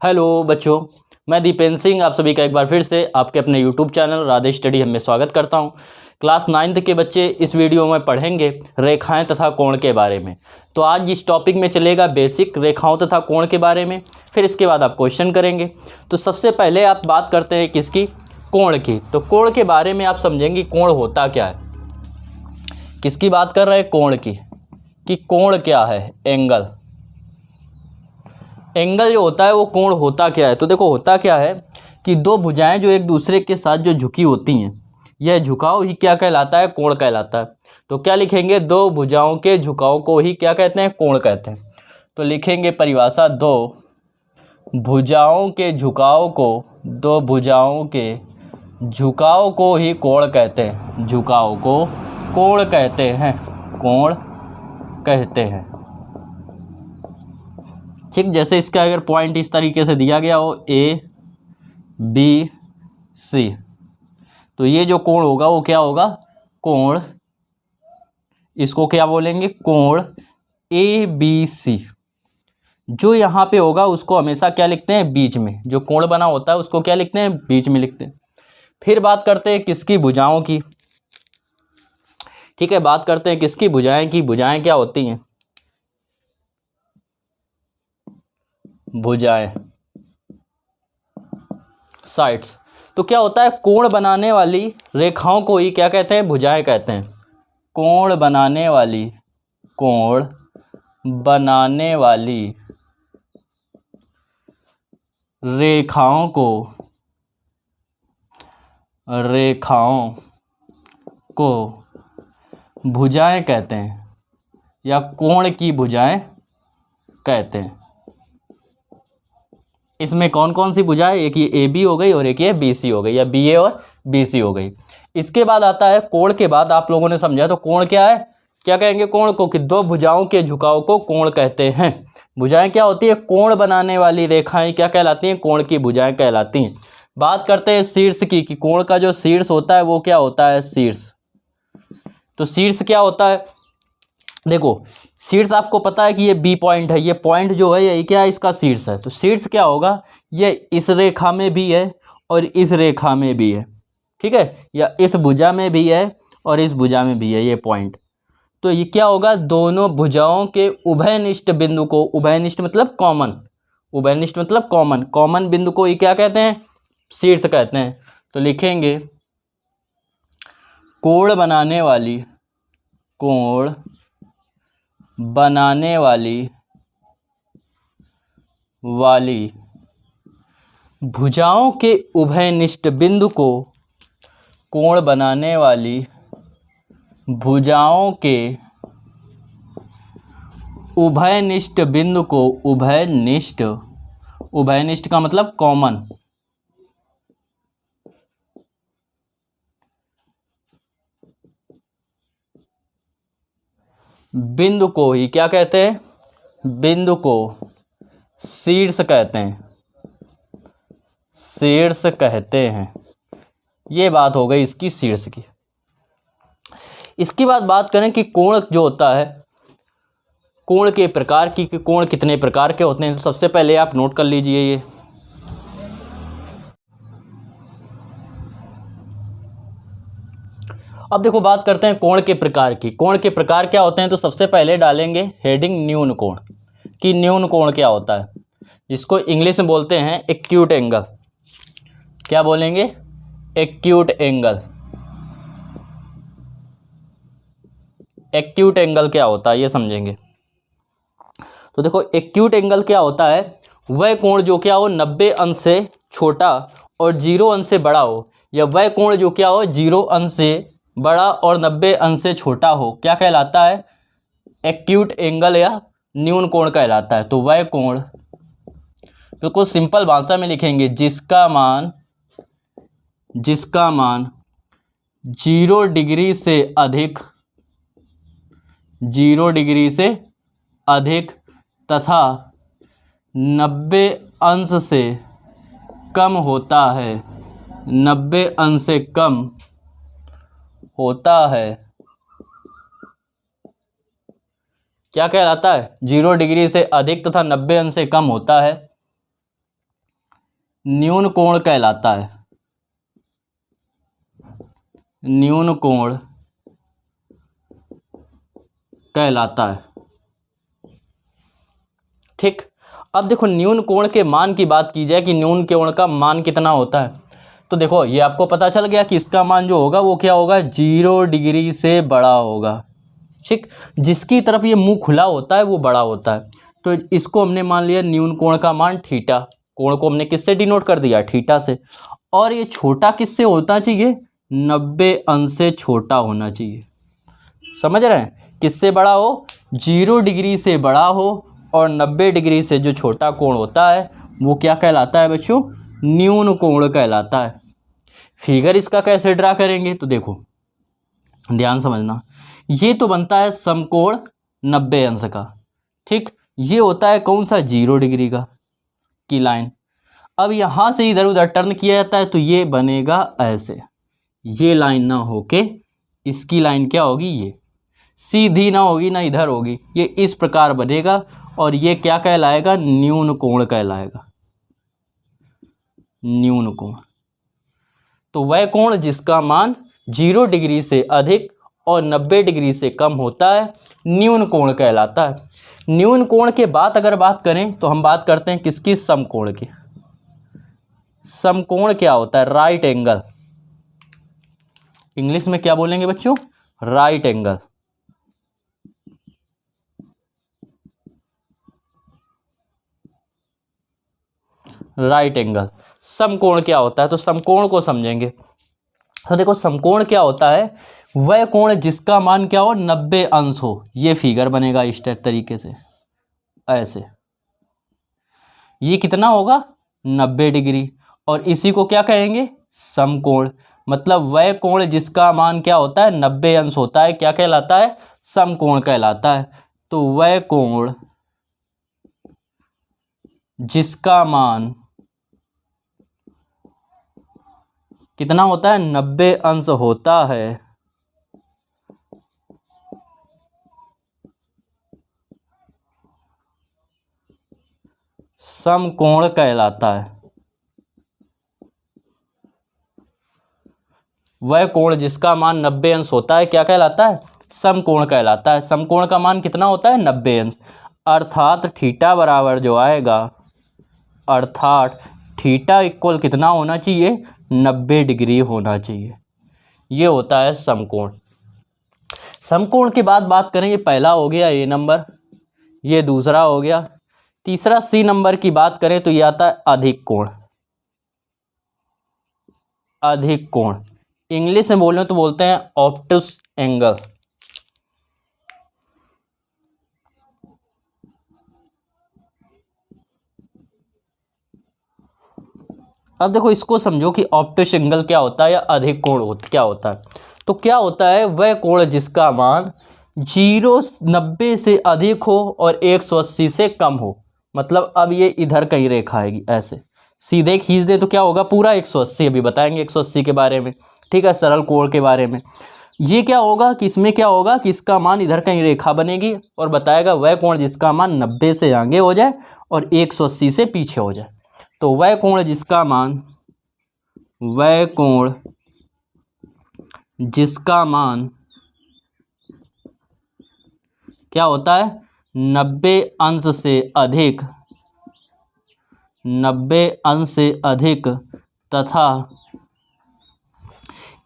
Hello बच्चों, मैं दीपेंद्र सिंह आप सभी का एक बार फिर से आपके अपने यूट्यूब चैनल राधे स्टडी में स्वागत करता हूं। क्लास 9th के बच्चे इस वीडियो में पढ़ेंगे रेखाएं तथा कोण के बारे में। तो आज इस टॉपिक में चलेगा बेसिक रेखाओं तथा कोण के बारे में, फिर इसके बाद आप क्वेश्चन करेंगे। तो सबसे पहले आप बात करते हैं किसकी? कोण की। तो कोण के बारे में आप समझेंगे कोण होता क्या है। किसकी बात कर रहे हैं? कोण की। कि कोण क्या है? एंगल। एंगल जो होता है वो कोण होता क्या है? तो देखो होता क्या है कि दो भुजाएं जो एक दूसरे के साथ जो झुकी होती हैं, यह झुकाव ही क्या कहलाता है? कोण कहलाता है। तो क्या लिखेंगे? दो भुजाओं के झुकाव को ही क्या कहते हैं? कोण कहते हैं। तो लिखेंगे परिभाषा, दो भुजाओं के झुकाव को ही कोण कहते हैं। झुकाव को कोण कहते हैं। कोण कहते हैं। ठीक, जैसे इसका अगर पॉइंट इस तरीके से दिया गया हो ए बी सी, तो ये जो कोण होगा वो क्या होगा? कोण। इसको क्या बोलेंगे? कोण ए बी सी। जो यहाँ पे होगा उसको हमेशा क्या लिखते हैं? बीच में। जो कोण बना होता है उसको क्या लिखते हैं? बीच में लिखते हैं। फिर बात करते हैं किसकी? भुजाओं की। ठीक है, बात करते हैं किसकी? भुजाएं की। भुजाएं क्या होती हैं? भुजाएं, साइड्स। तो क्या होता है? कोण बनाने वाली रेखाओं को ही क्या कहते हैं? भुजाएं कहते हैं। कोण बनाने वाली रेखाओं को भुजाएं कहते हैं, या कोण की भुजाएं कहते हैं। इसमें कौन कौन सी भुजाएं? एक ये ए बी हो गई और एक ये बी सी हो गई, या बी ए और बी सी हो गई। इसके बाद आता है कोण के बाद आप लोगों ने समझा। तो कोण क्या है? क्या कहेंगे कोण को? कि दो भुजाओं के झुकाव को कोण कहते हैं। भुजाएं क्या होती है? कोण बनाने वाली रेखाएं क्या कहलाती हैं? कोण की भुजाएं कहलाती हैं। बात करते हैं शीर्ष की, कि कोण का जो शीर्ष होता है वो क्या होता है? शीर्ष। तो शीर्ष क्या होता है? देखो, शीर्ष आपको पता है कि ये बी पॉइंट है। ये पॉइंट जो है यही क्या है? इसका शीर्ष है। तो शीर्ष क्या होगा? ये इस रेखा में भी है और इस रेखा में भी है। ठीक है, या इस भुजा में भी है और इस भुजा में भी है ये पॉइंट। तो ये क्या होगा? दोनों भुजाओं के उभयनिष्ठ बिंदु को, उभयनिष्ठ मतलब कॉमन, उभयनिष्ठ मतलब कॉमन, कॉमन बिंदु को ये क्या कहते हैं? शीर्ष कहते हैं। तो लिखेंगे कोण बनाने वाली भुजाओं के उभयनिष्ठ बिंदु को, कोण बनाने वाली भुजाओं के उभयनिष्ठ बिंदु को, उभयनिष्ठ का मतलब कॉमन, बिंदु को ही क्या कहते हैं? बिंदु को शीर्ष कहते हैं। शीर्ष कहते हैं। ये बात हो गई इसकी शीर्ष की। इसके बाद बात करें कि कोण जो होता है, कोण के प्रकार की, कि कोण कितने प्रकार के होते हैं। तो सबसे पहले आप नोट कर लीजिए ये। अब देखो बात करते हैं कोण के प्रकार की। कोण के प्रकार क्या होते हैं? तो सबसे पहले डालेंगे हेडिंग न्यून कोण। कि न्यून कोण क्या होता है, जिसको इंग्लिश में बोलते हैं एक्यूट एंगल। क्या बोलेंगे? Acute angle. एक्यूट एंगल क्या होता है ये समझेंगे। तो देखो एक्यूट एंगल क्या होता है? वह कोण जो क्या हो 90 अंश से छोटा और 0 अंश से बड़ा हो, या वह कोण जो क्या हो 0 अंश से बड़ा और 90 अंश से छोटा हो, क्या कहलाता है? एक्यूट एंगल या न्यून कोण कहलाता है। तो वह कोण, बिल्कुल सिंपल भाषा में लिखेंगे, जिसका मान 0 डिग्री से अधिक तथा 90 अंश से कम होता है। 90 अंश से कम होता है क्या कहलाता है? 0 डिग्री से अधिक तथा 90 अंश से कम होता है न्यून कोण कहलाता है, न्यून कोण कहलाता है। ठीक, अब देखो न्यून कोण के मान की बात की जाए कि न्यून कोण का मान कितना होता है, तो देखो ये आपको पता चल गया कि इसका मान जो होगा वो क्या होगा, 0 डिग्री से बड़ा होगा। ठीक, जिसकी तरफ ये मुंह खुला होता है वो बड़ा होता है। तो इसको हमने मान लिया न्यून कोण का मान थीटा, कोण को हमने किससे डिनोट कर दिया, थीटा से। और ये छोटा किससे होना चाहिए, 90 अंश से छोटा होना चाहिए। समझ रहे हैं, किससे बड़ा हो, 0 डिग्री से बड़ा हो और 90 डिग्री से जो छोटा कोण होता है वो क्या कहलाता है बच्चों, न्यून कोण कहलाता है। फिगर इसका कैसे ड्रा करेंगे, तो देखो ध्यान समझना, ये तो बनता है समकोण 90 अंश का। ठीक, ये होता है कौन सा, 0 डिग्री का की लाइन। अब यहाँ से इधर उधर टर्न किया जाता है तो ये बनेगा ऐसे, ये लाइन ना होके इसकी लाइन क्या होगी, ये सीधी ना होगी ना इधर होगी, ये इस प्रकार बनेगा और ये क्या कहलाएगा, न्यून कोण कहलाएगा, न्यून कोण। तो वह कोण जिसका मान 0 डिग्री से अधिक और 90 डिग्री से कम होता है न्यून कोण कहलाता है। न्यून कोण के बाद अगर बात करें तो हम बात करते हैं किसकी, समकोण की। समकोण क्या होता है, राइट एंगल। इंग्लिश में क्या बोलेंगे बच्चों, राइट एंगल। राइट एंगल समकोण क्या होता है, तो समकोण को समझेंगे। तो देखो समकोण क्या होता है, वह कोण जिसका मान क्या हो, 90 अंश हो। ये फिगर बनेगा इस तरीके से, ऐसे, ये कितना होगा, 90 डिग्री, और इसी को क्या कहेंगे, समकोण। मतलब वह कोण जिसका मान क्या होता है, 90 अंश होता है, क्या कहलाता है, समकोण कहलाता है। तो वह कोण जिसका मान कितना होता है, 90 अंश होता है, समकोण कहलाता है। वह कोण जिसका मान 90 अंश होता है क्या कहलाता है, समकोण कहलाता है। समकोण का मान कितना होता है, 90 अंश। अर्थात थीटा बराबर जो आएगा, अर्थात थीटा इक्वल कितना होना चाहिए, 90 डिग्री होना चाहिए। ये होता है समकोण। समकोण के बाद बात करें, ये पहला हो गया ए नंबर, ये दूसरा हो गया। तीसरा सी नंबर की बात करें तो ये आता है अधिक कोण। अधिक कोण इंग्लिश में बोले तो बोलते हैं ऑप्टस एंगल। अब देखो इसको समझो कि ऑप्टिक एंगल क्या होता है या अधिक कोण क्या होता है। तो क्या होता है, वह कोण जिसका मान 90 से अधिक हो और 180 से कम हो। मतलब अब ये इधर कहीं रेखा आएगी, ऐसे सीधे खींच दे तो क्या होगा, पूरा 180। अभी बताएंगे 180 के बारे में, ठीक है, सरल कोण के बारे में। ये क्या होगा कि इसमें क्या होगा कि इसका मान इधर कहीं रेखा बनेगी और बताएगा वह कोण जिसका मान 90 से आगे हो जाए और 180 से पीछे हो जाए। तो वह कोण जिसका मान, वह कोण जिसका मान क्या होता है, 90 अंश से अधिक, 90 अंश से अधिक तथा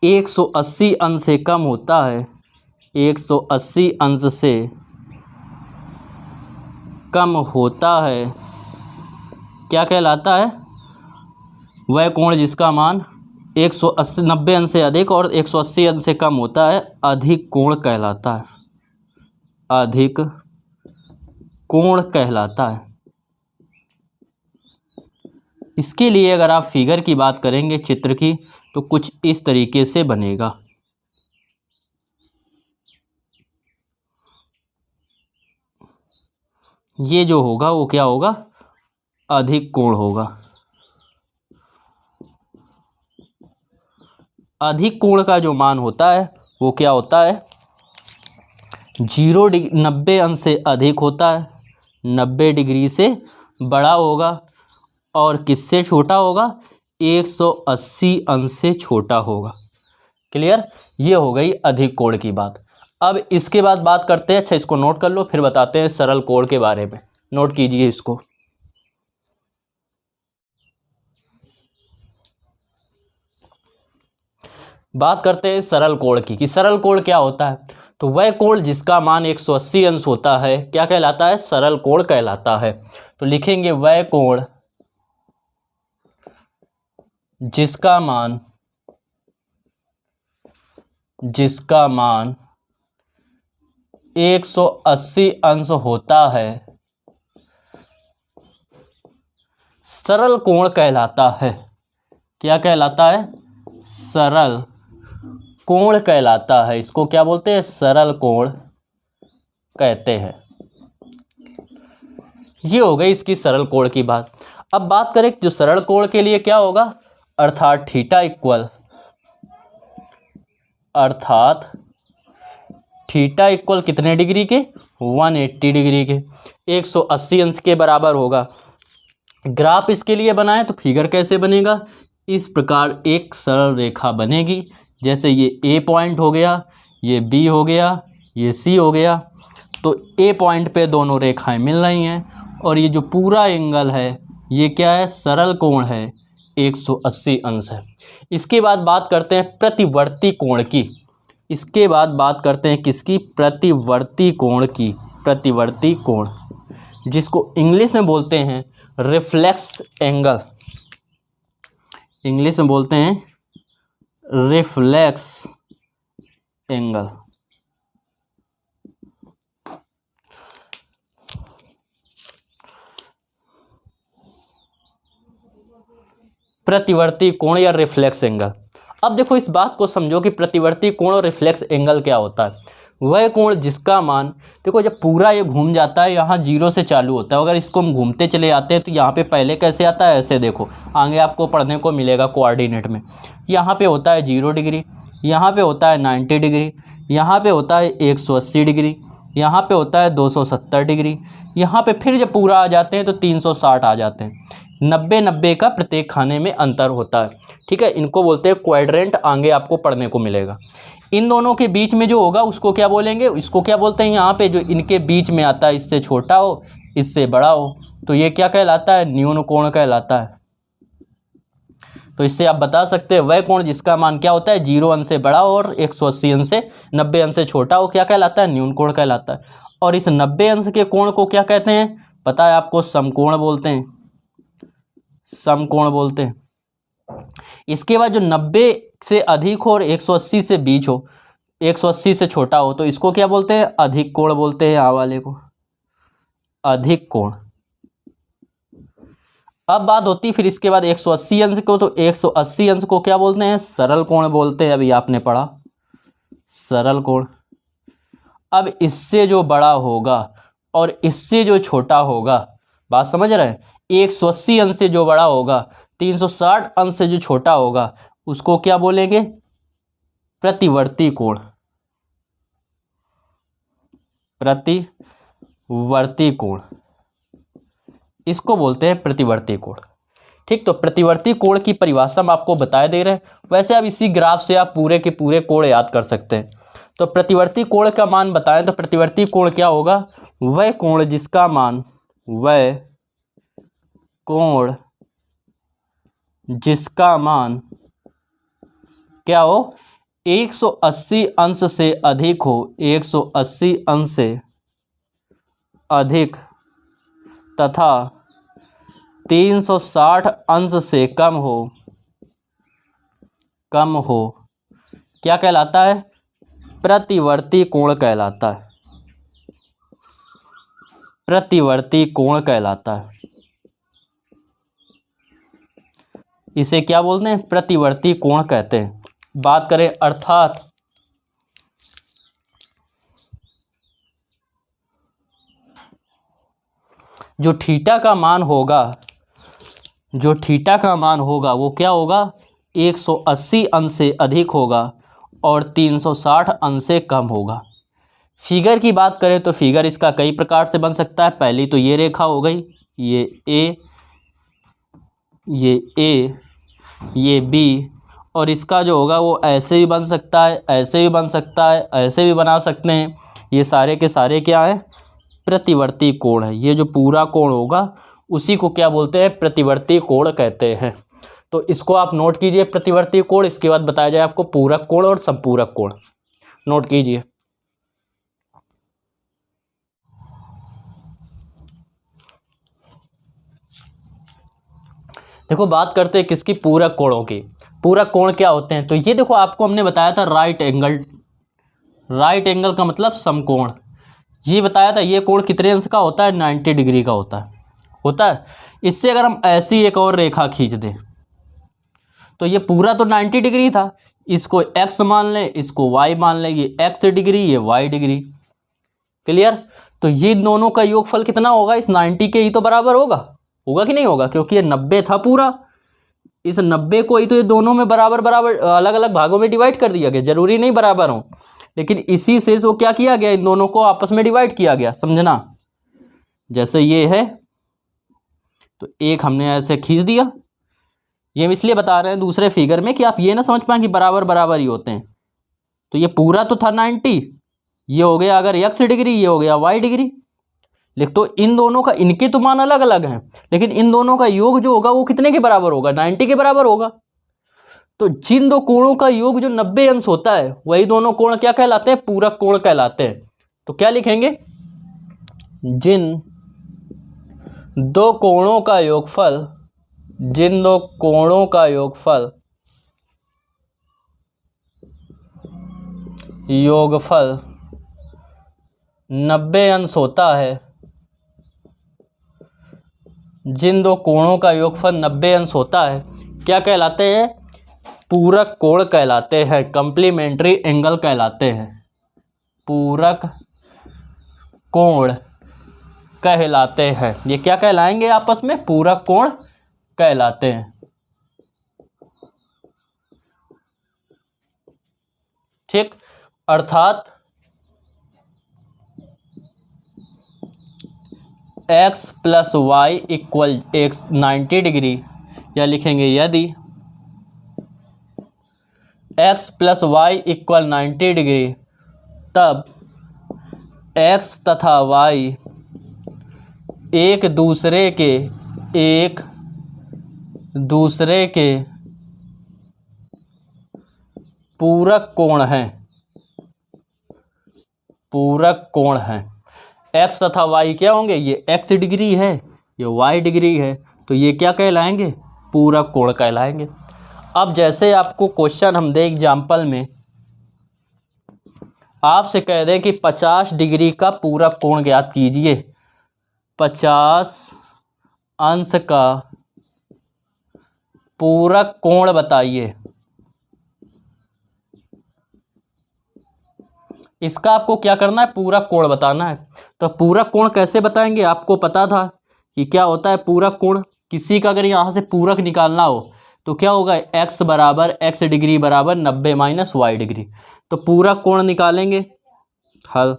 180 अंश से कम होता है, 180 अंश से कम होता है, क्या कहलाता है, वह कोण जिसका मान 90 अंश से अधिक और 180 अंश से कम होता है, अधिक कोण कहलाता है। अधिक कोण कहलाता है। इसके लिए अगर आप फिगर की बात करेंगे, चित्र की, तो कुछ इस तरीके से बनेगा। ये जो होगा वो क्या होगा, अधिक कोण होगा। अधिक कोण का जो मान होता है वो क्या होता है, 90 अंश से अधिक होता है, 90 डिग्री से बड़ा होगा और किससे छोटा होगा, 180 अंश से छोटा होगा। क्लियर, ये हो गई अधिक कोण की बात। अब इसके बाद बात करते हैं, अच्छा इसको नोट कर लो, फिर बताते हैं सरल कोण के बारे में। नोट कीजिए इसको। बात करते हैं सरल कोण की, कि सरल कोण क्या होता है। तो वह कोण जिसका मान 180 अंश होता है क्या कहलाता है, सरल कोण कहलाता है। तो लिखेंगे वह कोण जिसका मान 180 अंश होता है सरल कोण कहलाता है। क्या कहलाता है, सरल कोण कहलाता है। इसको क्या बोलते हैं, सरल कोण कहते हैं। ये हो गई इसकी सरल कोण की बात। अब बात करें जो सरल कोण के लिए क्या होगा, अर्थात थीटा इक्वल कितने डिग्री के, 180 डिग्री के, 180 अंश के बराबर होगा। ग्राफ इसके लिए बनाए तो फिगर कैसे बनेगा, इस प्रकार एक सरल रेखा बनेगी। जैसे ये ए पॉइंट हो गया, ये बी हो गया, ये सी हो गया। तो ए पॉइंट पे दोनों रेखाएं मिल रही हैं और ये जो पूरा एंगल है ये क्या है, सरल कोण है, 180 अंश है। इसके बाद बात करते हैं प्रतिवर्ती कोण की। इसके बाद बात करते हैं किसकी, प्रतिवर्ती कोण की। प्रतिवर्ती कोण जिसको इंग्लिश में बोलते हैं रिफ्लेक्स एंगल, इंग्लिश में बोलते हैं रिफ्लेक्स एंगल। प्रतिवर्ती कोण या रिफ्लेक्स एंगल। अब देखो इस बात को समझो कि प्रतिवर्ती कोण और रिफ्लेक्स एंगल क्या होता है। वह कोण जिसका मान, देखो जब पूरा ये घूम जाता है यहाँ 0 से चालू होता है, अगर इसको हम घूमते चले जाते हैं तो यहाँ पे पहले कैसे आता है, ऐसे देखो आगे आपको पढ़ने को मिलेगा कोऑर्डिनेट में। यहाँ पे होता है 0 डिग्री, यहाँ पे होता है 90 डिग्री, यहाँ पे होता है 180 डिग्री, यहाँ पे होता है 270 डिग्री, यहाँ पे फिर जब पूरा आ जाते हैं तो 360 आ जाते हैं। 90-90 का प्रत्येक खाने में अंतर होता है। ठीक है, इनको बोलते हैं क्वाड्रेंट, आगे आपको पढ़ने को मिलेगा। इन दोनों के बीच में जो होगा उसको क्या बोलेंगे, इसको क्या बोलते हैं, यहाँ पे जो इनके बीच में आता है, इससे छोटा हो इससे बड़ा हो, तो ये क्या कहलाता है, न्यून कोण कहलाता है। तो इससे आप बता सकते हैं वह कोण जिसका मान क्या होता है, 0 अंश से बड़ा और 180 अंश से 90 अंश से छोटा हो, क्या कहलाता है, न्यून कोण कहलाता है। और इस 90 अंश के कोण को क्या कहते हैं, पता है आपको, समकोण बोलते हैं, समकोण बोलते हैं। इसके बाद जो 90 से अधिक हो और 180 से बीच हो, 180 से छोटा हो, तो इसको क्या बोलते हैं, अधिक कोण बोलते हैं। यहाँ वाले को अधिक कोण। अब बात होती फिर इसके बाद 180 अंश को, तो 180 अंश को क्या बोलते हैं, सरल कोण बोलते हैं। अभी आपने पढ़ा सरल कोण। अब इससे जो बड़ा होगा और इससे जो छोटा होगा, बात समझ रहे हैं, 180 अंश से जो बड़ा होगा, 360 अंश से जो छोटा होगा, उसको क्या बोलेंगे, प्रतिवर्ती कोण। प्रतिवर्ती कोण, इसको बोलते हैं प्रतिवर्ती कोण। ठीक, तो प्रतिवर्ती कोण की परिभाषा हम आपको बताए दे रहे हैं। वैसे अब इसी ग्राफ से आप पूरे के पूरे कोण याद कर सकते हैं। तो प्रतिवर्ती कोण का मान बताएं तो प्रतिवर्ती कोण क्या होगा, वह कोण जिसका मान, वह कोण जिसका मान क्या हो, 180 अंश से अधिक हो, 180 अंश से अधिक तथा 360 अंश से कम हो, क्या कहलाता है, प्रतिवर्ती कोण कहलाता है। प्रतिवर्ती कोण कहलाता है। इसे क्या बोलते हैं, प्रतिवर्ती कोण कहते हैं। बात करें अर्थात जो थीटा का मान होगा, जो थीटा का मान होगा वो क्या होगा, 180 अंश से अधिक होगा और 360 अंश से कम होगा। फिगर की बात करें तो फिगर इसका कई प्रकार से बन सकता है। पहली तो ये रेखा हो गई, ये ए, ये ए, ये बी, और इसका जो होगा वो ऐसे भी बन सकता है, ऐसे भी बन सकता है, ऐसे भी बना सकते हैं। ये सारे के सारे क्या है? प्रतिवर्ती कोण है। ये जो पूरा कोण होगा उसी को क्या बोलते हैं? प्रतिवर्ती कोण कहते हैं। तो इसको आप नोट कीजिए, प्रतिवर्ती कोण। इसके बाद बताया जाए आपको पूरक कोण और समपूरक कोण। नोट कीजिए। देखो बात करते हैं किसकी? पूरक कोणों की। पूरक कोण क्या होते हैं? तो ये देखो आपको हमने बताया था राइट एंगल। राइट एंगल का मतलब समकोण। ये बताया था ये कोण कितने अंश का होता है? 90 डिग्री का होता है। इससे अगर हम ऐसी एक और रेखा खींच दें तो ये पूरा तो 90 डिग्री था, इसको x मान लें, इसको y मान लें। ये x डिग्री, ये y डिग्री। क्लियर? तो ये दोनों का योगफल कितना होगा? इस 90 के ही तो बराबर होगा कि नहीं होगा? क्योंकि ये 90 था पूरा, इस 90 को ही तो ये दोनों में बराबर बराबर अलग अलग भागों में डिवाइड कर दिया गया। जरूरी नहीं बराबर हो, लेकिन इसी से वो क्या किया गया? इन दोनों को आपस में डिवाइड किया गया। समझना, जैसे ये है तो एक हमने ऐसे खींच दिया। ये हम इसलिए बता रहे हैं दूसरे फिगर में कि आप ये ना समझ पाएं कि बराबर बराबर ही होते हैं। तो ये पूरा तो था 90, ये हो गया अगर x डिग्री, ये हो गया y डिग्री। लिख तो इन दोनों का, इनके तो मान अलग अलग हैं, लेकिन इन दोनों का योग जो होगा वो कितने के बराबर होगा? 90 के बराबर होगा। तो जिन दो कोणों का योग जो 90 अंश होता है वही दोनों कोण क्या कहलाते हैं? पूरक कोण कहलाते हैं। तो क्या लिखेंगे? जिन दो कोणों का योगफल, जिन दो कोणों का योगफल 90 अंश होता है, जिन दो कोणों का योगफल 90 अंश होता है, क्या कहलाते हैं? पूरक कोण कहलाते हैं, कंप्लीमेंट्री एंगल कहलाते हैं, पूरक कोण कहलाते हैं। ये क्या कहलाएंगे आपस में? पूरक कोण कहलाते हैं। ठीक, अर्थात x प्लस वाई इक्वल 90 डिग्री, या लिखेंगे यदि x प्लस वाई इक्वल 90 डिग्री, तब x तथा y एक दूसरे के पूरक कोण हैं, पूरक कोण हैं। x तथा y क्या होंगे? ये x डिग्री है, ये y डिग्री है, तो ये क्या कहलाएंगे? पूरक कोण कहलाएंगे। अब जैसे आपको क्वेश्चन हम दे एग्जाम्पल में, आपसे कह दें कि 50 डिग्री का पूरक कोण ज्ञात कीजिए, 50 अंश का पूरक कोण बताइए। इसका आपको क्या करना है? पूरक कोण बताना है। तो पूरक कोण कैसे बताएंगे? आपको पता था कि क्या होता है पूरक कोण। किसी का अगर यहाँ से पूरक निकालना हो तो क्या होगा? x बराबर x डिग्री बराबर 90 माइनस वाई डिग्री। तो पूरक कोण निकालेंगे, हल।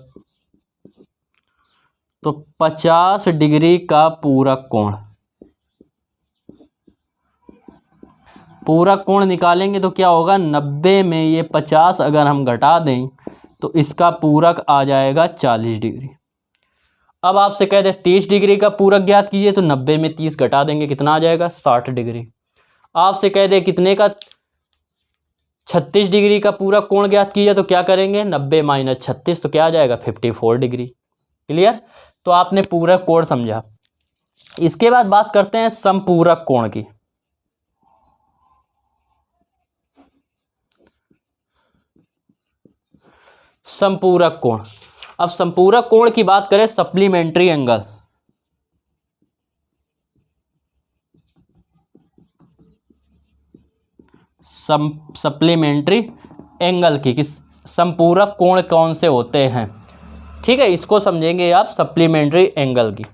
तो 50 डिग्री का पूरक कोण, पूरक कोण निकालेंगे तो क्या होगा? 90 में ये 50 अगर हम घटा दें तो इसका पूरक आ जाएगा 40 डिग्री। अब आपसे कह दे 30 डिग्री का पूरक ज्ञात कीजिए, तो 90 में 30 घटा देंगे, कितना आ जाएगा? 60 डिग्री। आपसे कह दे कितने का? 36 डिग्री का पूरक कोण ज्ञात कीजिए, तो क्या करेंगे? 90 माइनस 36, तो क्या आ जाएगा? 54 डिग्री। क्लियर? तो आपने पूरक कोण समझा। इसके बाद बात करते हैं समपूरक कोण की। समपूरक कोण। अब समपूरक कोण की बात करें, सप्लीमेंट्री एंगल, सप्लीमेंट्री एंगल की, किस समपूरक कोण कौन से होते हैं? ठीक है, इसको समझेंगे आप, सप्लीमेंट्री एंगल की,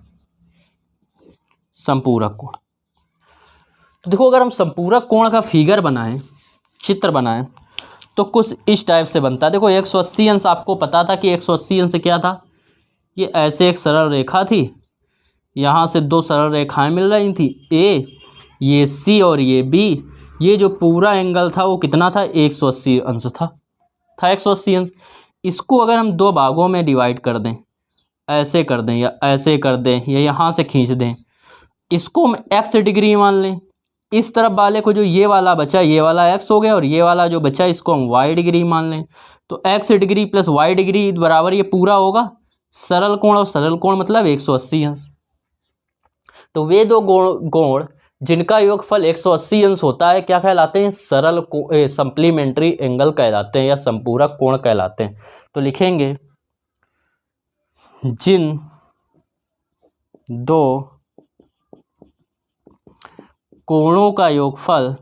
संपूरक कोण। तो देखो अगर हम संपूरक कोण का फिगर बनाएं, चित्र बनाएं, तो कुछ इस टाइप से बनता है। देखो 180 अंश आपको पता था कि 180 अंश क्या था? ये ऐसे एक सरल रेखा थी, यहाँ से दो सरल रेखाएं मिल रही थी, ए, ये सी और ये बी, ये जो पूरा एंगल था वो कितना था, 180 अंश था 180 अंश। इसको अगर हम दो भागों में डिवाइड कर दें, ऐसे कर दें या ऐसे कर दें या यहाँ से खींच दें, इसको हम x डिग्री मान लें, इस तरफ वाले को जो ये वाला बचा ये वाला x हो गया, और ये वाला जो बचा इसको हम y डिग्री मान लें, तो x degree plus y degree बराबर ये पूरा होगा सरल कोण, और सरल कोण मतलब 180 अंश। तो वे दो कोण जिनका योगफल 180 अंश होता है क्या कहलाते हैं, सरल सप्लीमेंट्री एंगल कहलाते हैं या संपूरक कोण कहलाते हैं। तो लिखेंगे जिन दो कोणों का योगफल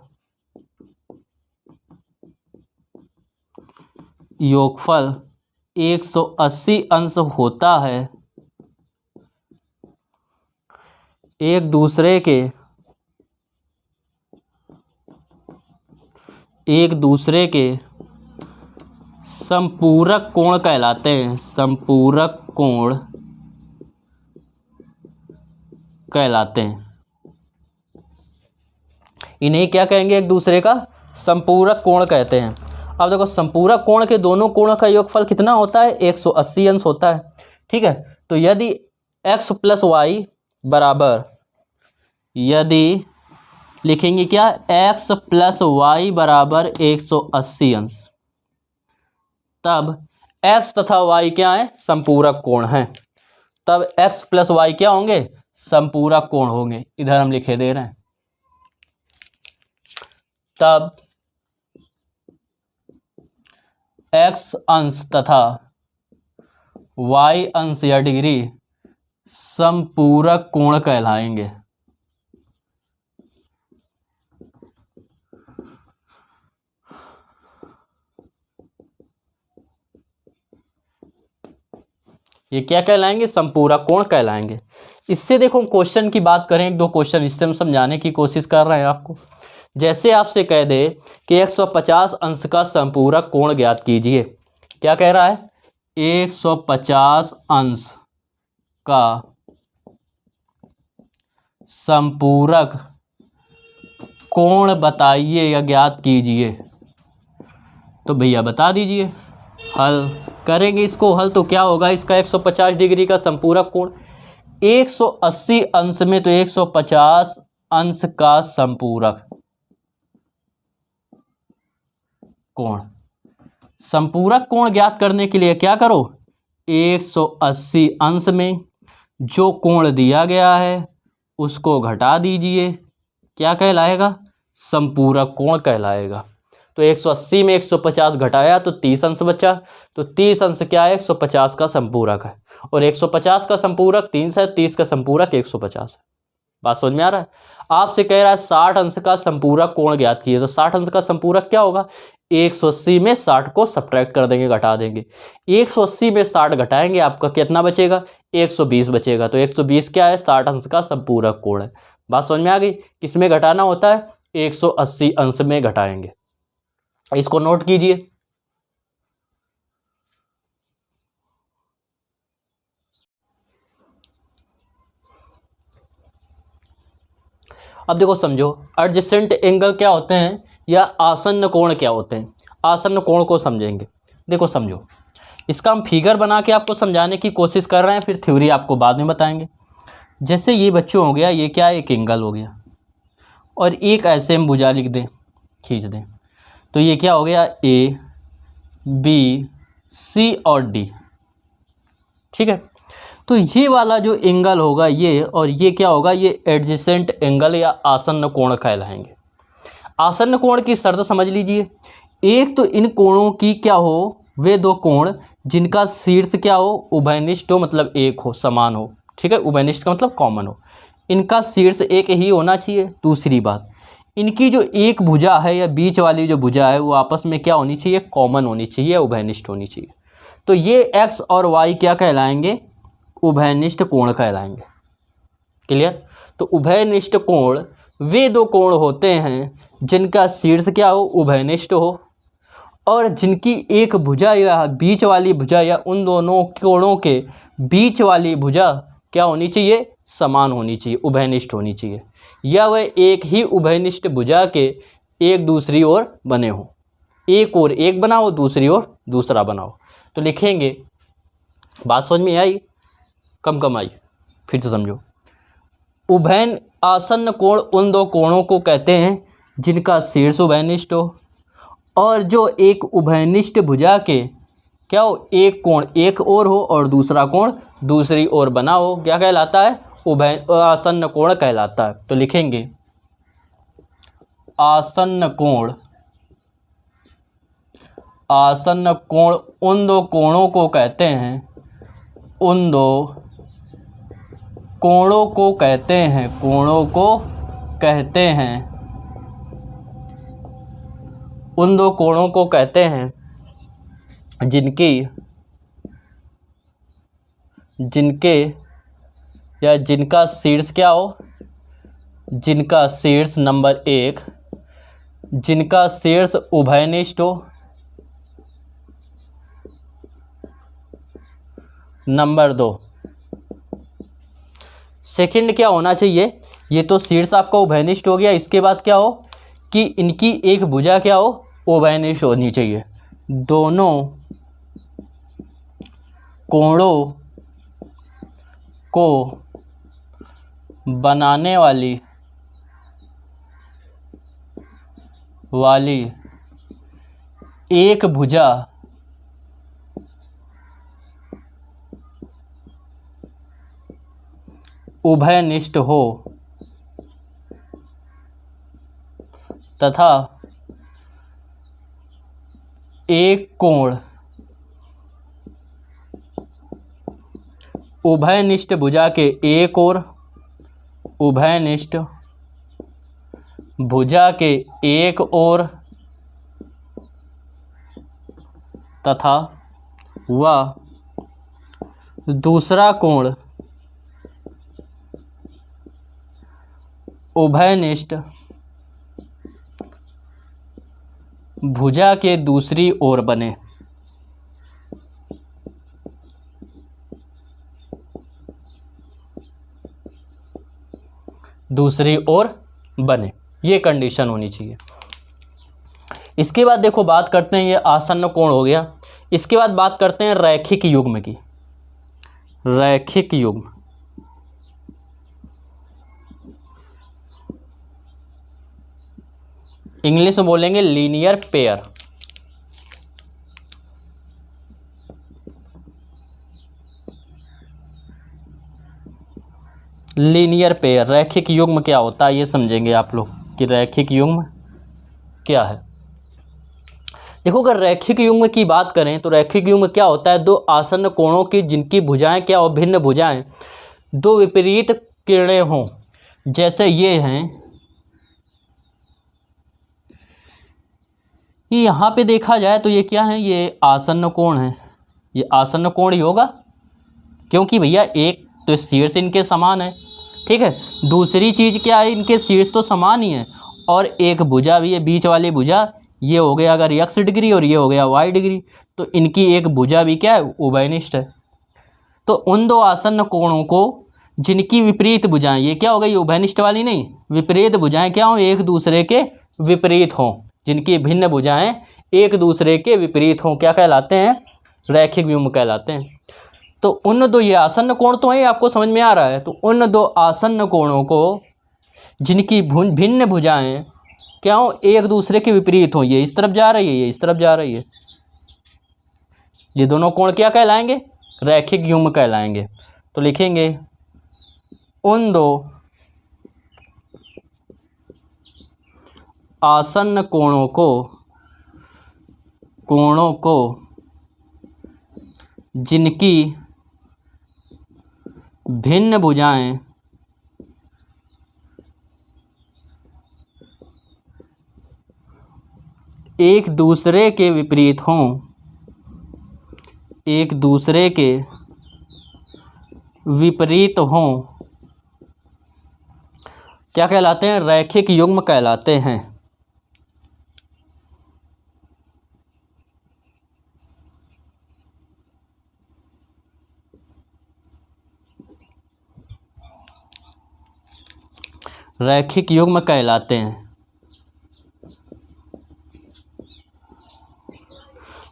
180 अंश होता है, एक दूसरे के संपूरक कोण कहलाते हैं, संपूरक कोण कहलाते हैं। इन्हें क्या कहेंगे, एक दूसरे का संपूरक कोण कहते हैं। अब देखो संपूरक कोण के दोनों कोणों का योगफल कितना होता है, 180 अंश होता है। ठीक है, तो यदि x प्लस वाई बराबर, यदि लिखेंगे क्या, x प्लस वाई बराबर 180 अंश, तब x तथा y क्या है, संपूरक कोण है। तब x प्लस वाई क्या होंगे, संपूरक कोण होंगे। इधर हम लिखे दे रहे हैं, तब x अंश तथा y अंश या डिग्री संपूरक कोण कहलाएंगे। ये क्या कहलाएंगे, संपूरक कोण कहलाएंगे। इससे देखो क्वेश्चन की बात करें, एक दो क्वेश्चन इससे हम समझाने की कोशिश कर रहे हैं आपको। जैसे आपसे कह दे कि 150 अंश का संपूरक कोण ज्ञात कीजिए, क्या कह रहा है, 150 अंश का संपूरक कोण बताइए या ज्ञात कीजिए। तो भैया बता दीजिए, हल करेंगे इसको। हल तो क्या होगा, इसका 150 डिग्री का संपूरक कोण 180 अंश में, तो 150 अंश का संपूरक कोण। संपूरक कोण ज्ञात करने के लिए क्या करो, 180 अंश में जो कोण दिया गया है उसको घटा दीजिए, क्या कहलाएगा, संपूरक कोण कहलाएगा। तो 180 में 150 घटाया तो 30 अंश बचा, तो 30 अंश क्या है, 150 का संपूरक है, और 150 का संपूरक 30 है, 30 का संपूरक 150 है। बात समझ में आ रहा है। आपसे कह रहा है 60 अंश का संपूरक कोण ज्ञात कीजिए, तो 60 अंश का संपूरक क्या होगा, 180 में 60 को सब्ट्रैक्ट कर देंगे, घटा देंगे। 180 में 60 घटाएंगे, आपका कितना बचेगा, 120 बचेगा। तो 120 क्या है, 60 अंश का संपूरक कोण है। बात समझ में आ गई। किसमें घटाना होता है, 180 अंश में घटाएंगे। इसको नोट कीजिए। अब देखो समझो, एडजेसेंट एंगल क्या होते हैं या आसन्न कोण क्या होते हैं। आसन्न कोण को समझेंगे। देखो समझो, इसका हम फिगर बना के आपको समझाने की कोशिश कर रहे हैं, फिर थ्योरी आपको बाद में बताएंगे। जैसे ये बच्चों हो गया, ये क्या है, एक एंगल हो गया, और एक ऐसे हम भुजा लिख दें, खींच दें, तो ये क्या हो गया, ए बी सी और डी। ठीक है, तो ये वाला जो एंगल होगा ये, और ये क्या होगा, ये एडजेसेंट एंगल या आसन्न कोण कहलाएंगे। आसन्न कोण की शर्त समझ लीजिए, एक तो इन कोणों की क्या हो, वे दो कोण जिनका शीर्ष क्या हो, उभयनिष्ठ हो, मतलब एक हो, समान हो। ठीक है, उभयनिष्ठ का मतलब कॉमन हो, इनका शीर्ष एक ही होना चाहिए। दूसरी बात, इनकी जो एक भुजा है या बीच वाली जो भुजा है वो आपस में क्या होनी चाहिए, कॉमन होनी चाहिए, उभयनिष्ठ होनी चाहिए। तो ये एक्स और वाई क्या कहलाएंगे, उभयनिष्ठ कोण कहलाएंगे। क्लियर। तो उभयनिष्ठ कोण वे दो कोण होते हैं जिनका शीर्ष क्या हो, उभयनिष्ठ हो, और जिनकी एक भुजा या बीच वाली भुजा या उन दोनों कोणों के बीच वाली भुजा क्या होनी चाहिए, समान होनी चाहिए, उभयनिष्ठ होनी चाहिए, या वह एक ही उभयनिष्ठ भुजा के एक दूसरी ओर बने हों। एक और एक बनाओ, दूसरी ओर दूसरा बनाओ। तो लिखेंगे, बात समझ में आई? कम आई, फिर से समझो। उभयन आसन्न कोण उन दो कोणों को कहते हैं जिनका शीर्ष उभयनिष्ठ हो, और जो एक उभयनिष्ठ भुजा के क्या हो, एक कोण एक ओर हो और दूसरा कोण दूसरी ओर बना हो, क्या कहलाता है? उभय आसन्न कोण कहलाता है। तो लिखेंगे आसन्न कोण, आसन्न कोण उन दो कोणों को कहते हैं, उन दो कोणों को कहते हैं, कोणों को कहते हैं, उन दो कोणों को कहते हैं जिनके या जिनका शीर्ष क्या हो, जिनका शीर्ष नंबर 1, जिनका शीर्ष उभयनिष्ठ हो, नंबर 2। सेकंड क्या होना चाहिए, ये तो शीर्ष आपका उभयनिष्ठ हो गया, इसके बाद क्या हो कि इनकी एक भुजा क्या हो, उभयनिष्ठ होनी चाहिए। दोनों कोणों को बनाने वाली एक भुजा उभयनिष्ठ हो तथा एक कोण उभयनिष्ठ भुजा के एक ओर, उभयनिष्ठ भुजा के एक ओर तथा वह दूसरा कोण उभयनिष्ठ भुजा के दूसरी ओर बने। दूसरी ओर बने, ये कंडीशन होनी चाहिए। इसके बाद देखो बात करते हैं, ये आसन्न कोण हो गया। इसके बाद बात करते हैं रैखिक युग्म की। रैखिक युग्म, इंग्लिश में बोलेंगे लीनियर पेयर। लीनियर पेयर, रैखिक युग्म क्या होता है ये समझेंगे आप लोग कि रैखिक युग्म क्या है। देखो, अगर रैखिक युग्म की बात करें तो रैखिक युग्म क्या होता है, दो आसन्न कोणों की जिनकी भुजाएं क्या हो, भिन्न भुजाएं, दो विपरीत किरणें हों। जैसे ये हैं, ये यहाँ पे देखा जाए तो ये क्या है, ये आसन्न कोण है, ये आसन्न कोण ही होगा, क्योंकि भैया एक तो शीर्ष इनके समान है, ठीक है। दूसरी चीज़ क्या है, इनके शीर्ष तो समान ही है, और एक भुजा भी है, बीच वाली भुजा, ये हो गया अगर x डिग्री और ये हो गया y डिग्री, तो इनकी एक भुजा भी क्या है, उभयनिष्ठ है। तो उन दो आसन्न कोणों को जिनकी विपरीत भुजाएं, ये क्या हो गई, उभयनिष्ठ वाली नहीं, विपरीत भुजाएं क्या हो, एक दूसरे के विपरीत हों, जिनकी भिन्न भुजाएं एक दूसरे के विपरीत हों, क्या कहलाते हैं, रैखिक युग्म कहलाते हैं। तो उन दो, ये आसन्न कोण तो है, आपको समझ में आ रहा है, तो उन दो आसन्न कोणों को जिनकी भिन्न भुजाएं क्या हो, एक दूसरे के विपरीत हों, ये इस तरफ जा रही है, ये इस तरफ जा रही है, ये दोनों कोण क्या कहलाएंगे, रैखिक युग्म कहलाएंगे। तो लिखेंगे उन दो आसन्न कोणों को जिनकी भिन्न भुजाएं एक दूसरे के विपरीत हों, एक दूसरे के विपरीत हों, क्या कहलाते हैं, रैखिक युग्म कहलाते हैं। रैखिक युग्म कहलाते हैं।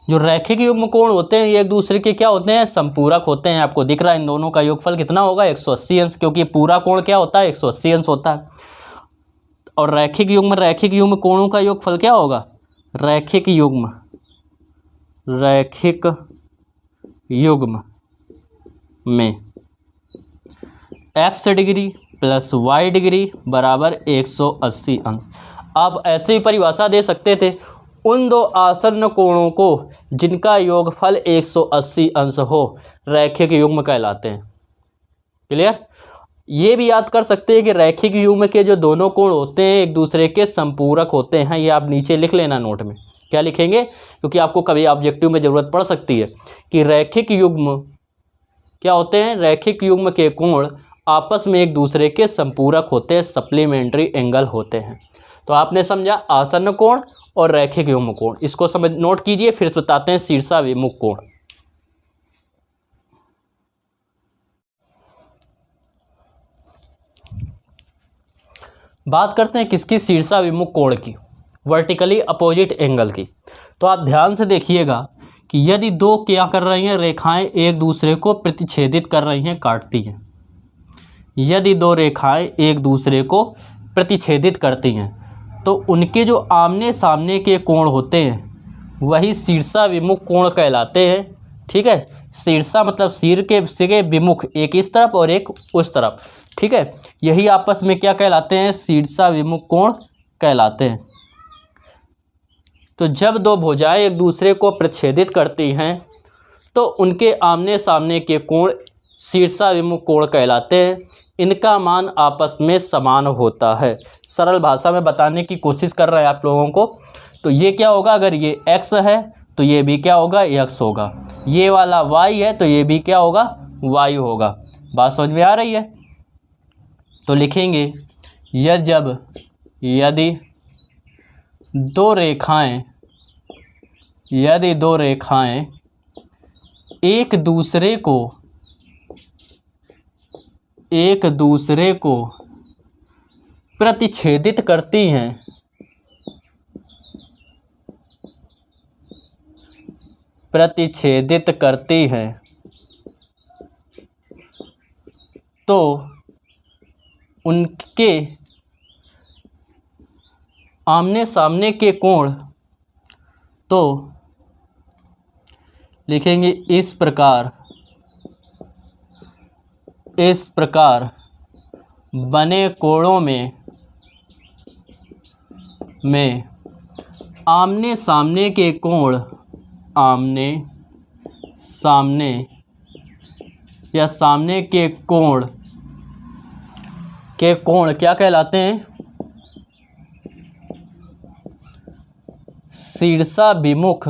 जो रैखिक युग्म कोण होते हैं ये एक दूसरे के क्या होते हैं, संपूरक होते हैं। आपको दिख रहा है इन दोनों का योगफल कितना होगा, 180 अंश, क्योंकि पूरा कोण क्या होता है, 180 अंश होता है। और रैखिक युग्म कोणों का योगफल क्या होगा, रैखिक युग्म में x degree plus y degree बराबर 180 अंश। आप ऐसे ही परिभाषा दे सकते थे, उन दो आसन्न कोणों को जिनका योगफल 180 अंश हो रैखिक युग्म कहलाते हैं। क्लियर। ये भी याद कर सकते हैं कि रैखिक युग्म के जो दोनों कोण होते हैं एक दूसरे के संपूरक होते हैं। ये आप नीचे लिख लेना नोट में, क्या लिखेंगे, क्योंकि आपको कभी ऑब्जेक्टिव में ज़रूरत पड़ सकती है कि रैखिक युग्म क्या होते हैं, रैखिक युग्म के कोण आपस में एक दूसरे के संपूरक होते हैं, सप्लीमेंट्री एंगल होते हैं। तो आपने समझा आसन्न कोण और रैखिक युग्म कोण, इसको समझ नोट कीजिए। फिर बताते हैं शीर्षाभिमुख कोण। बात करते हैं किसकी, शीर्षाभिमुख कोण की, वर्टिकली अपोजिट एंगल की। तो आप ध्यान से देखिएगा कि यदि दो क्या कर रही हैं, रेखाएं एक दूसरे को प्रतिच्छेदित कर रही हैं, काटती हैं। यदि दो रेखाएं एक दूसरे को प्रतिच्छेदित करती हैं तो उनके जो आमने सामने के कोण होते हैं वही शीर्षाभिमुख कोण कहलाते हैं। ठीक है, शीर्षा मतलब सिर के विमुख, एक इस तरफ और एक उस तरफ। ठीक है, यही आपस में क्या कहलाते हैं, शीर्षाभिमुख कोण कहलाते हैं। तो जब दो भुजाएं एक दूसरे को प्रतिच्छेदित करती हैं तो उनके आमने सामने के कोण शीर्षाभिमुख कोण कहलाते हैं। इनका मान आपस में समान होता है। सरल भाषा में बताने की कोशिश कर रहे हैं आप लोगों को। तो ये क्या होगा, अगर ये x है तो ये भी क्या होगा, x होगा। ये वाला y है तो ये भी क्या होगा, y होगा। बात समझ में आ रही है। तो लिखेंगे यदि दो रेखाएं एक दूसरे को प्रतिच्छेदित करती हैं तो उनके आमने सामने के कोण तो लिखेंगे इस प्रकार बने कोणों में आमने सामने के कोण सामने के कोण क्या कहलाते हैं, शीर्षाभिमुख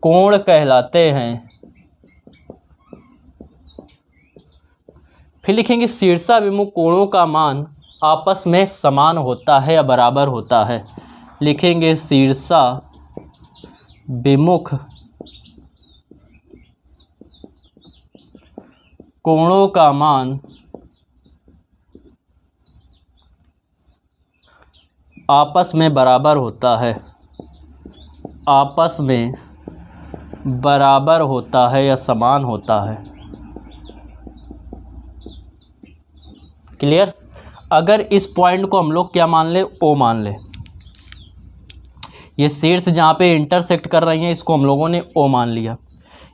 कोण कहलाते हैं। फिर लिखेंगे शीर्षाभिमुख कोणों का मान आपस में समान होता है या बराबर होता है। लिखेंगे शीर्षाभिमुख कोणों का मान आपस में बराबर होता है या समान होता है। क्लियर। अगर इस पॉइंट को हम लोग क्या मान ले, ओ मान ले, ये शीर्ष जहाँ पे इंटरसेक्ट कर रही हैं इसको हम लोगों ने ओ मान लिया।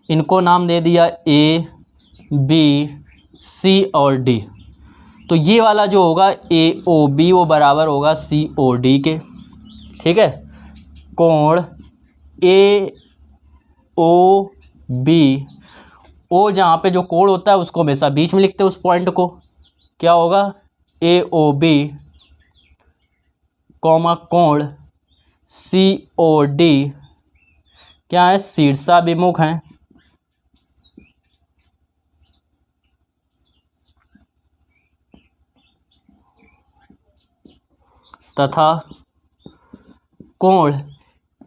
इनको नाम दे दिया ए, बी, सी और डी। तो ये वाला जो होगा ए ओ बी वो बराबर होगा सी ओ डी के। ठीक है, कोण ए ओ बी, ओ जहाँ पे जो कोण होता है उसको हमेशा बीच में लिखते हैं, उस पॉइंट को क्या होगा, ए ओ बी कॉमा कोण सी ओ डी क्या है, शीर्षाभिमुख हैं। तथा कोण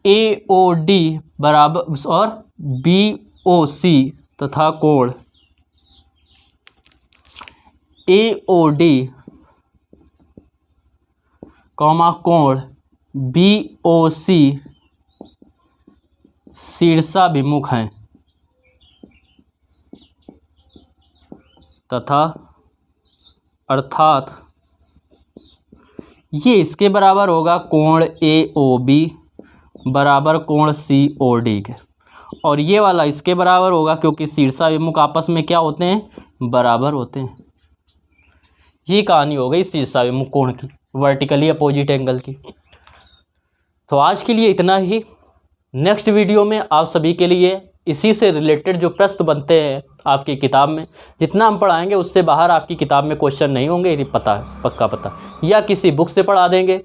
ए ओ डी बराबर और बी ओ सी तथा कोण AOD कॉमा कोण BOC शीर्षाभिमुख हैं तथा अर्थात ये इसके बराबर होगा कोण AOB बराबर कोण COD के, और ये वाला इसके बराबर होगा क्योंकि शीर्षाभिमुख आपस में क्या होते हैं, बराबर होते हैं। ये कहानी हो गई शीर्षाभिमुख कोण की, वर्टिकली अपोजिट एंगल की। तो आज के लिए इतना ही। नेक्स्ट वीडियो में आप सभी के लिए इसी से रिलेटेड जो प्रश्न बनते हैं आपकी किताब में, जितना हम पढ़ाएंगे उससे बाहर आपकी किताब में क्वेश्चन नहीं होंगे, ये पता है, पक्का पता। या किसी बुक से पढ़ा देंगे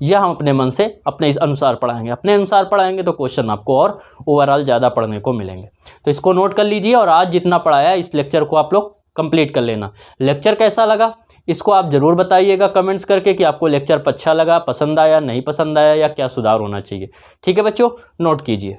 या हम अपने मन से अपने अनुसार पढ़ाएंगे। अपने अनुसार पढ़ाएंगे तो क्वेश्चन आपको और ओवरऑल ज़्यादा पढ़ने को मिलेंगे। तो इसको नोट कर लीजिए और आज जितना पढ़ाया इस लेक्चर को आप लोग कंप्लीट कर लेना। लेक्चर कैसा लगा इसको आप ज़रूर बताइएगा कमेंट्स करके कि आपको लेक्चर अच्छा लगा, पसंद आया, नहीं पसंद आया, या क्या सुधार होना चाहिए। ठीक है बच्चों, नोट कीजिए।